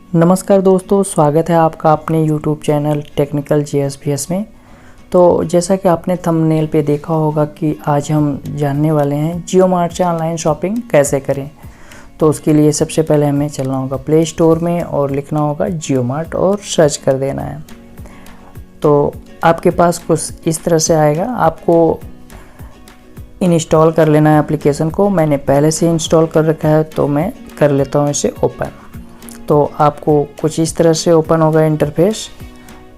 नमस्कार दोस्तों, स्वागत है आपका अपने YouTube चैनल टेक्निकल JSPS में। तो जैसा कि आपने थंबनेल पे देखा होगा कि आज हम जानने वाले हैं जियो मार्ट से ऑनलाइन शॉपिंग कैसे करें। तो उसके लिए सबसे पहले हमें चलना होगा प्ले स्टोर में और लिखना होगा जियो मार्ट और सर्च कर देना है। तो आपके पास कुछ इस तरह से आएगा, आपको इंस्टॉल कर लेना है एप्लीकेशन को। मैंने पहले से इंस्टॉल कर रखा है तो मैं कर लेता हूँ इसे ओपन। तो आपको कुछ इस तरह से ओपन होगा इंटरफेस।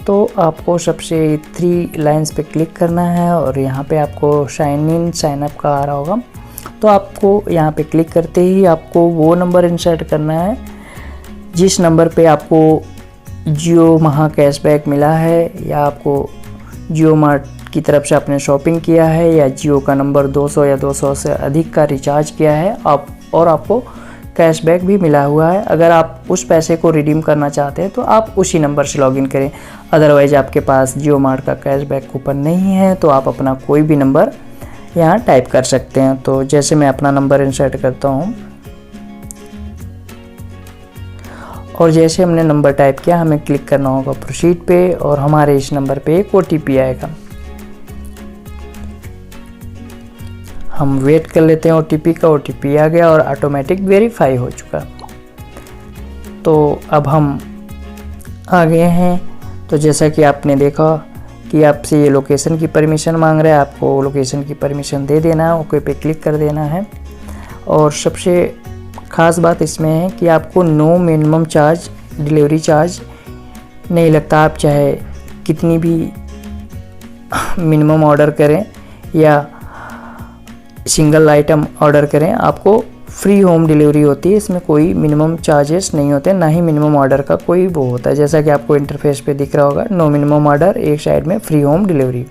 तो आपको सबसे 3 लाइंस पे क्लिक करना है और यहाँ पे आपको साइन इन साइन अप का आ रहा होगा। तो आपको यहाँ पे क्लिक करते ही आपको वो नंबर इंसर्ट करना है जिस नंबर पे आपको जियो महा कैशबैक मिला है, या आपको जियो मार्ट की तरफ से आपने शॉपिंग किया है, या जियो का नंबर 200 या 200 से अधिक का रिचार्ज किया है और आपको कैशबैक भी मिला हुआ है। अगर आप उस पैसे को रिडीम करना चाहते हैं तो आप उसी नंबर से लॉगिन करें। अदरवाइज आपके पास जियो मार्ट का कैशबैक कूपन नहीं है तो आप अपना कोई भी नंबर यहाँ टाइप कर सकते हैं। तो जैसे मैं अपना नंबर इंसर्ट करता हूँ और जैसे हमने नंबर टाइप किया, हमें क्लिक करना होगा प्रोसीड पे और हमारे इस नंबर पे एक OTP आएगा। हम वेट कर लेते हैं OTP का। OTP आ गया और ऑटोमेटिक वेरीफाई हो चुका। तो अब हम आ गए हैं। तो जैसा कि आपने देखा कि आपसे ये लोकेशन की परमिशन मांग रहा है, आपको लोकेशन की परमिशन दे देना है, ओके पे क्लिक कर देना है। और सबसे ख़ास बात इसमें है कि आपको no minimum charge delivery charge नहीं लगता। आप चाहे कितनी भी मिनिमम ऑर्डर करें या सिंगल आइटम ऑर्डर करें, आपको फ्री होम डिलीवरी होती है। इसमें कोई मिनिमम चार्जेस नहीं होते, ना ही मिनिमम ऑर्डर का कोई वो होता है। जैसा कि आपको इंटरफेस पे दिख रहा होगा, नो मिनिमम ऑर्डर, एक साइड में फ्री होम डिलीवरी।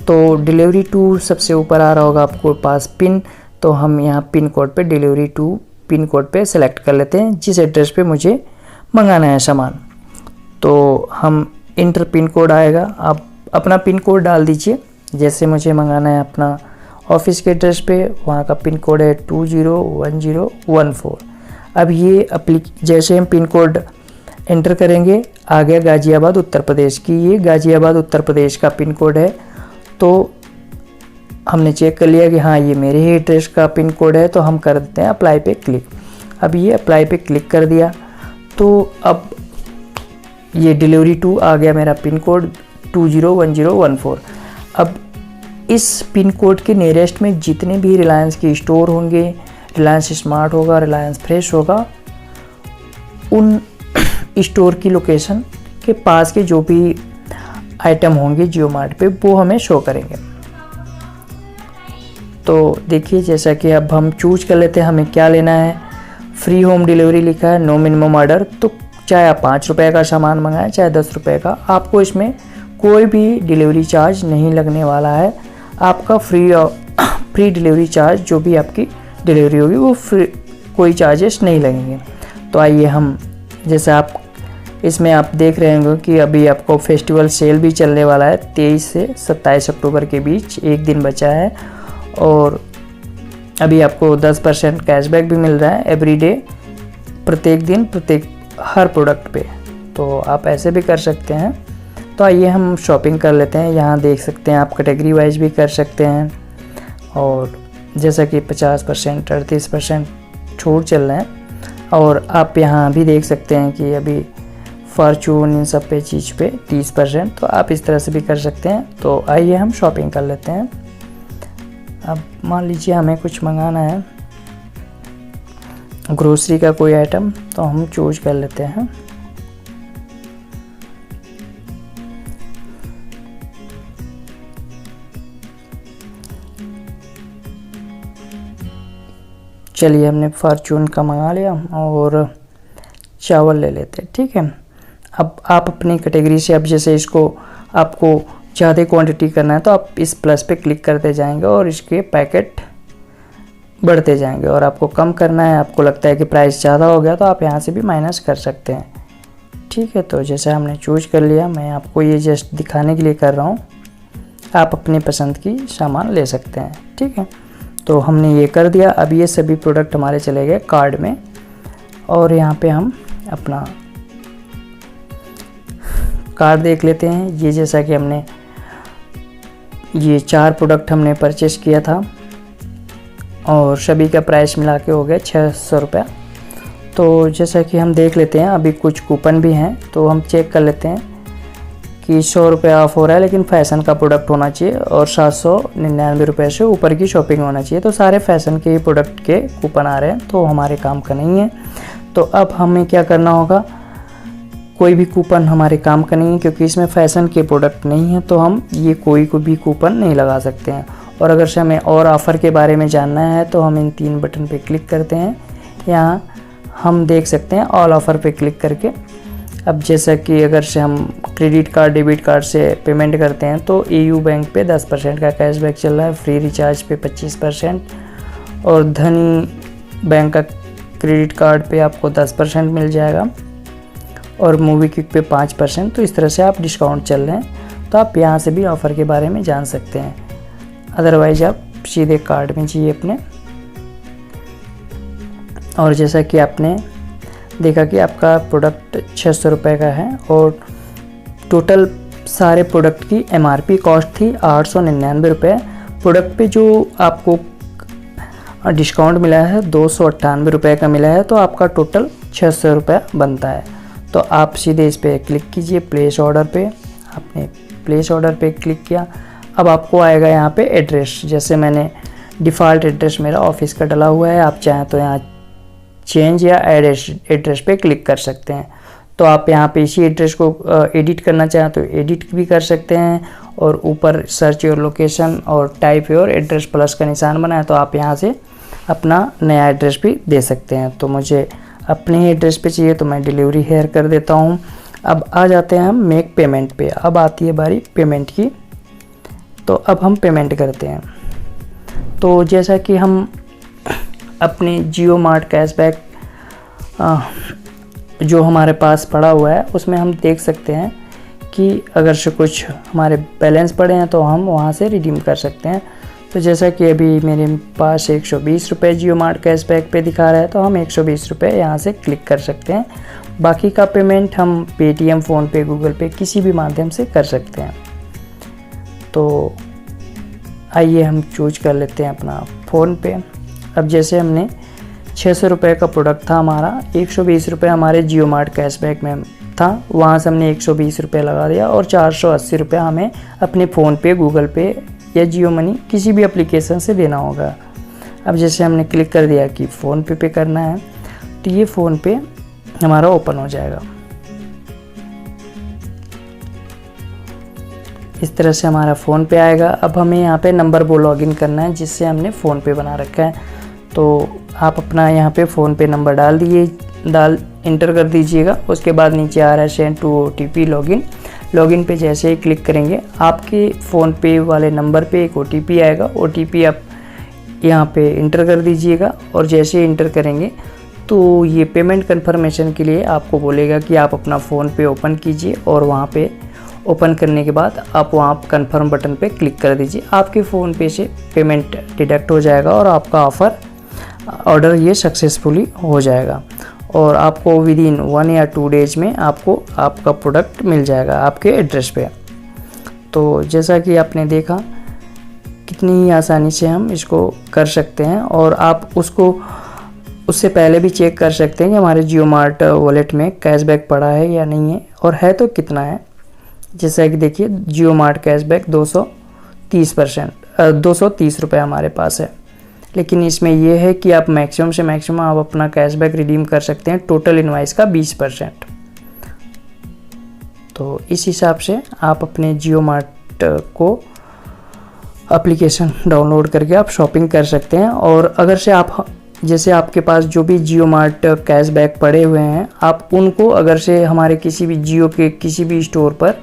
तो डिलीवरी टू सबसे ऊपर आ रहा होगा आपको पास पिन। तो हम यहाँ पिन कोड पे डिलीवरी टू पिन कोड पे सेलेक्ट कर लेते हैं जिस एड्रेस पे मुझे मंगाना है सामान। तो हम इंटर पिन कोड आएगा, आप अपना पिन कोड डाल दीजिए। जैसे मुझे मंगाना है अपना ऑफिस के एड्रेस पे, वहाँ का पिन कोड है 201014। अब ये जैसे हम पिन कोड एंटर करेंगे, आ गया गाज़ियाबाद उत्तर प्रदेश की। ये गाज़ियाबाद उत्तर प्रदेश का पिन कोड है। तो हमने चेक कर लिया कि हाँ ये मेरे ही एड्रेस का पिन कोड है। तो हम कर देते हैं अप्लाई पे क्लिक। अब ये अप्लाई पे क्लिक कर दिया तो अब ये डिलीवरी टू आ गया मेरा पिन कोड 201014। अब इस पिन कोड के नियरेस्ट में जितने भी रिलायंस के स्टोर होंगे, रिलायंस स्मार्ट होगा, रिलायंस फ्रेश होगा, उन स्टोर की लोकेशन के पास के जो भी आइटम होंगे जियो मार्ट पे वो हमें शो करेंगे। तो देखिए जैसा कि अब हम चूज कर लेते हैं हमें क्या लेना है। फ्री होम डिलीवरी लिखा है, नो मिनिमम ऑर्डर। तो चाहे आप 5 रुपये का सामान मंगाएं चाहे 10 रुपये का, आपको इसमें कोई भी डिलीवरी चार्ज नहीं लगने वाला है। आपका फ्री डिलीवरी चार्ज जो भी आपकी डिलीवरी होगी वो फ्री, कोई चार्जेस नहीं लगेंगे। तो आइए हम, जैसे आप इसमें आप देख रहे होंगे कि अभी आपको फेस्टिवल सेल भी चलने वाला है। 23 से 27 अक्टूबर के बीच एक दिन बचा है और अभी आपको 10% कैशबैक भी मिल रहा है एवरीडे, प्रत्येक दिन, प्रत्येक हर प्रोडक्ट पे। तो आप ऐसे भी कर सकते हैं। तो आइए हम शॉपिंग कर लेते हैं। यहाँ देख सकते हैं आप कैटेगरी वाइज भी कर सकते हैं और जैसा कि 50%, 38% छूट चल रहे हैं। और आप यहाँ भी देख सकते हैं कि अभी फॉर्चून इन सब पे चीज़ पे 30%। तो आप इस तरह से भी कर सकते हैं। तो आइए हम शॉपिंग कर लेते हैं। अब मान लीजिए हमें कुछ मंगाना है, ग्रोसरी का कोई आइटम, तो हम चूज कर लेते हैं। चलिए हमने फॉर्चून का मंगा लिया और चावल ले लेते हैं, ठीक है। अब आप अपनी कैटेगरी से, अब जैसे इसको आपको ज़्यादा क्वांटिटी करना है तो आप इस प्लस पे क्लिक करते जाएंगे और इसके पैकेट बढ़ते जाएंगे। और आपको कम करना है, आपको लगता है कि प्राइस ज़्यादा हो गया, तो आप यहाँ से भी माइनस कर सकते हैं, ठीक है। तो जैसे हमने चूज कर लिया, मैं आपको ये जस्ट दिखाने के लिए कर रहा हूँ, आप अपनी पसंद की सामान ले सकते हैं, ठीक है। तो हमने ये कर दिया। अब ये सभी प्रोडक्ट हमारे चले गए कार्ड में और यहाँ पे हम अपना कार्ड देख लेते हैं। ये जैसा कि हमने ये 4 प्रोडक्ट हमने परचेस किया था और सभी का प्राइस मिला के हो गया 600 रुपया। तो जैसा कि हम देख लेते हैं, अभी कुछ कूपन भी हैं तो हम चेक कर लेते हैं कि 100 रुपये ऑफ हो रहा है, लेकिन फ़ैशन का प्रोडक्ट होना चाहिए और 799 रुपये से ऊपर की शॉपिंग होना चाहिए। तो सारे फैशन के प्रोडक्ट के कूपन आ रहे हैं, तो हमारे काम का नहीं है। तो अब हमें क्या करना होगा, कोई भी कूपन हमारे काम का नहीं है क्योंकि इसमें फ़ैशन के प्रोडक्ट नहीं है, तो हम ये कोई भी कूपन नहीं लगा सकते हैं। और अगर से हमें और ऑफ़र के बारे में जानना है तो हम इन 3 बटन पे क्लिक करते हैं। यहाँ हम देख सकते हैं ऑल ऑफ़र पे क्लिक करके। अब जैसा कि अगर से हम क्रेडिट कार्ड डेबिट कार्ड से पेमेंट करते हैं तो EU बैंक पे 10% का कैशबैक चल रहा है, फ्री रिचार्ज पे 25% और धनी बैंक का क्रेडिट कार्ड पे आपको 10% मिल जाएगा और मूवी क्विक पे 5%। तो इस तरह से आप डिस्काउंट चल रहे हैं, तो आप यहाँ से भी ऑफ़र के बारे में जान सकते हैं। अदरवाइज आप सीधे कार्ड में चाहिए अपने। और जैसा कि आपने देखा कि आपका प्रोडक्ट 600 रुपये का है और टोटल सारे प्रोडक्ट की MRP कॉस्ट थी 899 रुपये। प्रोडक्ट पे जो आपको डिस्काउंट मिला है 298 रुपये का मिला है, तो आपका टोटल 600 रुपये बनता है। तो आप सीधे इस पर क्लिक कीजिए प्लेस ऑर्डर पे। आपने प्लेस ऑर्डर पे क्लिक किया, अब आपको आएगा यहाँ पे एड्रेस। जैसे मैंने डिफ़ॉल्ट एड्रेस मेरा ऑफिस का डला हुआ है, आप चाहें तो यहाँ चेंज या ऐड एड्रेस पे क्लिक कर सकते हैं। तो आप यहाँ पे इसी एड्रेस को एडिट करना चाहें तो एडिट भी कर सकते हैं और ऊपर सर्च योर लोकेशन और टाइप योर एड्रेस प्लस का निशान बनाए तो आप यहाँ से अपना नया एड्रेस भी दे सकते हैं। तो मुझे अपने ही एड्रेस पे चाहिए तो मैं डिलीवरी हेयर कर देता हूँ। अब आ जाते हैं हम मेक पेमेंट पे। अब आती है बारी पेमेंट की, तो अब हम पेमेंट करते हैं। तो जैसा कि हम अपने जियो मार्ट कैशबैक जो हमारे पास पड़ा हुआ है उसमें हम देख सकते हैं कि अगर से कुछ हमारे बैलेंस पड़े हैं तो हम वहाँ से रिडीम कर सकते हैं। तो जैसा कि अभी मेरे पास 120 रुपये जियो मार्ट कैशबैक पे दिखा रहा है, तो हम 120 रुपये यहाँ से क्लिक कर सकते हैं। बाकी का पेमेंट हम पेटीएम, फ़ोनपे, गूगल पे किसी भी माध्यम से कर सकते हैं। तो आइए हम चूज कर लेते हैं अपना फ़ोनपे। अब जैसे हमने 600 रुपये का प्रोडक्ट था हमारा, 120 रुपये हमारे जियो मार्ट कैशबैक में था, वहाँ से हमने 120 रुपये लगा दिया और 480 रुपये हमें अपने फ़ोनपे, गूगल पे या जियो मनी किसी भी एप्लीकेशन से देना होगा। अब जैसे हमने क्लिक कर दिया कि फ़ोनपे पे करना है, तो ये फ़ोनपे हमारा ओपन हो जाएगा। इस तरह से हमारा फ़ोनपे आएगा। अब हमें यहाँ पे नंबर वो लॉगिन करना है जिससे हमने फ़ोनपे बना रखा है। तो आप अपना यहाँ पे फ़ोनपे नंबर डाल इंटर कर दीजिएगा। उसके बाद नीचे आ रहा है सेंड टू OTP लॉगिन पे जैसे ही क्लिक करेंगे आपके फ़ोनपे वाले नंबर पे एक OTP आएगा। OTP आप यहाँ पे इंटर कर दीजिएगा और जैसे ही इंटर करेंगे तो ये पेमेंट कन्फर्मेशन के लिए आपको बोलेगा कि आप अपना फ़ोनपे ओपन कीजिए और वहाँ पे ओपन करने के बाद आप वहाँ कन्फर्म बटन पे क्लिक कर दीजिए। आपके फ़ोनपे से पेमेंट डिडक्ट हो जाएगा और आपका ऑर्डर ये सक्सेसफुली हो जाएगा और आपको विदिन 1 या 2 डेज में आपको आपका प्रोडक्ट मिल जाएगा आपके एड्रेस पे। तो जैसा कि आपने देखा कितनी ही आसानी से हम इसको कर सकते हैं और आप उससे पहले भी चेक कर सकते हैं कि हमारे जियो मार्ट वॉलेट में कैशबैक पड़ा है या नहीं है और है तो कितना है। जैसा कि देखिए जियो मार्ट कैशबैक 230 रुपये हमारे पास है, लेकिन इसमें यह है कि आप मैक्सिमम से मैक्सिमम आप अपना कैशबैक रिडीम कर सकते हैं टोटल इनवाइस का 20%। तो इस हिसाब से आप अपने जियो मार्ट को एप्लीकेशन डाउनलोड करके आप शॉपिंग कर सकते हैं। और अगर से आप जैसे आपके पास जो भी जियो मार्ट कैशबैक पड़े हुए हैं आप उनको अगर से हमारे किसी भी जियो के किसी भी स्टोर पर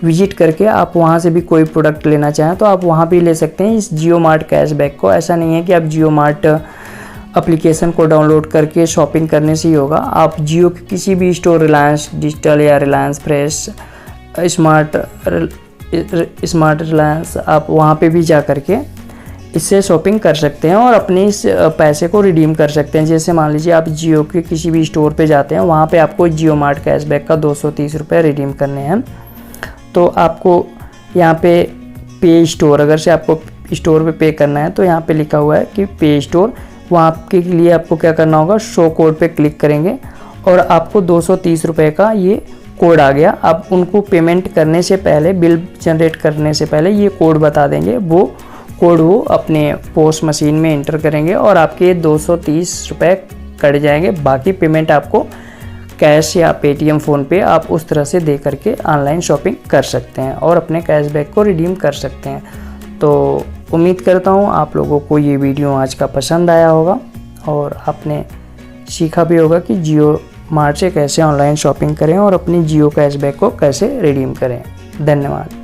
विजिट करके आप वहाँ से भी कोई प्रोडक्ट लेना चाहें तो आप वहाँ भी ले सकते हैं इस जियो मार्ट कैशबैक को। ऐसा नहीं है कि आप जियो मार्ट एप्लीकेशन को डाउनलोड करके शॉपिंग करने से ही होगा। आप जियो के किसी भी स्टोर, रिलायंस डिजिटल या रिलायंस फ्रेश, स्मार्ट रिलायंस, आप वहाँ पे भी जा करके इससे शॉपिंग कर सकते हैं और अपने इस पैसे को रिडीम कर सकते हैं। जैसे मान लीजिए आप जियो के किसी भी स्टोर पे जाते हैं, वहाँ पे आपको जियो मार्ट कैशबैक का 230 रुपये रिडीम करने हैं तो आपको यहाँ पे पे स्टोर, अगर से आपको स्टोर पे पे करना है तो यहाँ पे लिखा हुआ है कि पे स्टोर, वहाँ के लिए आपको क्या करना होगा, शो कोड पे क्लिक करेंगे और आपको 230 रुपये का ये कोड आ गया। आप उनको पेमेंट करने से पहले, बिल जनरेट करने से पहले ये कोड बता देंगे, वो कोड वो अपने पोस्ट मशीन में इंटर करेंगे और आपके 230 रुपये कट जाएंगे। बाकी पेमेंट आपको कैश या पेटीएम, फ़ोनपे आप उस तरह से दे करके ऑनलाइन शॉपिंग कर सकते हैं और अपने कैशबैक को रिडीम कर सकते हैं। तो उम्मीद करता हूँ आप लोगों को ये वीडियो आज का पसंद आया होगा और आपने सीखा भी होगा कि जियो मार्ट से कैसे ऑनलाइन शॉपिंग करें और अपनी जियो कैशबैक को कैसे रिडीम करें। धन्यवाद।